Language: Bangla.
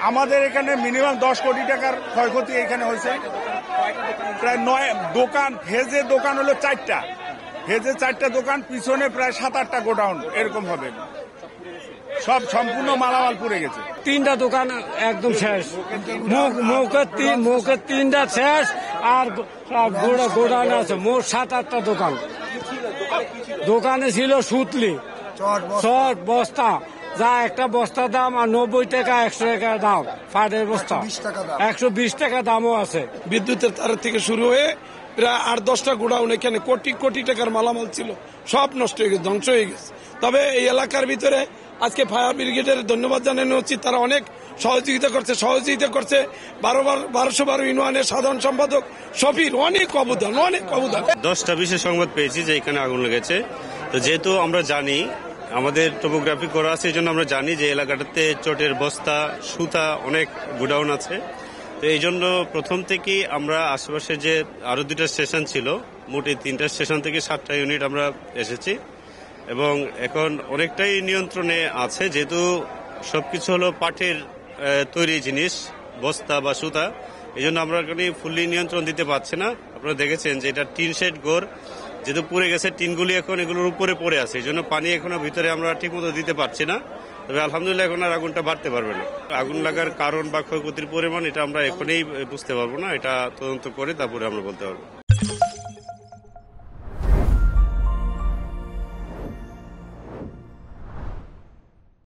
আমাদের এখানে মিনিমাম 10 কোটি টাকার ক্ষয়ক্ষতি এখানে হয়েছে। প্রায় 9 দোকান, ফেজে দোকান হলো 4টা, ফেজে 4টা দোকান, পিছনে প্রায় 7-8টা গোডাউন এরকম হবে। সব সম্পূর্ণ মালামাল পুড়ে গেছে। 3টা দোকান একদম শেষ, মুখের 3টা শেষ, আর গোডাউন আছে মোট 7-8টা দোকান। দোকানে ছিল সুতলি, চট, বস্তা, যা একটা বস্তার দাম আর 90 টাকা 100 টাকা দাম, ফাটের বস্তা 120 টাকা দামও আছে। বিদ্যুতের তার থেকে শুরু হয়ে প্রায় 8-10টা গোডাউন, এখানে কোটি কোটি টাকার মালামাল ছিল, সব নষ্ট হয়ে গেছে, ধ্বংস হয়ে গেছে। তবে এই এলাকার ভিতরে আজকে ফায়ার ব্রিগেডের ধন্যবাদ জানানো উচিত, তারা অনেক সহযোগিতা করছে। 1212 ইউনিয়নের সাধারণ সম্পাদক শফির অনেক অবদান। 10টা বিশেষ সংবাদ পেয়েছি যে এখানে আগুন লেগেছে। তো যেহেতু আমরা জানি, আমাদের টোপোগ্রাফি করা আছে, এই জন্য আমরা জানি যে এলাকাটাতে চটের বস্তা, সুতা, অনেক গোডাউন আছে। তো এই জন্য প্রথম থেকেই আমরা আশেপাশে যে আরো 2টা স্টেশন ছিল, মোটে 3টা স্টেশন থেকে 7টা ইউনিট আমরা এসেছি এবং এখন অনেকটাই নিয়ন্ত্রণে আছে। যেহেতু সবকিছু হলো পাটের তৈরি জিনিস, বস্তা বা সুতা, এই জন্য আমরা ফুললি নিয়ন্ত্রণ দিতে পারছি না। আপনারা দেখেছেন যে এটা টিন শেড ঘর, যেহেতু পুড়ে গেছে, টিনগুলি এখন এগুলোর উপরে পড়ে আছে, এই জন্য পানি এখনো ভিতরে আমরা ঠিক মতো দিতে পারছি না। তবে আলহামদুলিল্লাহ এখন আর আগুনটা বাড়তে পারবে না। আগুন লাগার কারণ বা ক্ষয়ক্ষতির পরিমাণ এটা আমরা এখনই বুঝতে পারবো না, এটা তদন্ত করে তারপরে আমরা বলতে পারবো।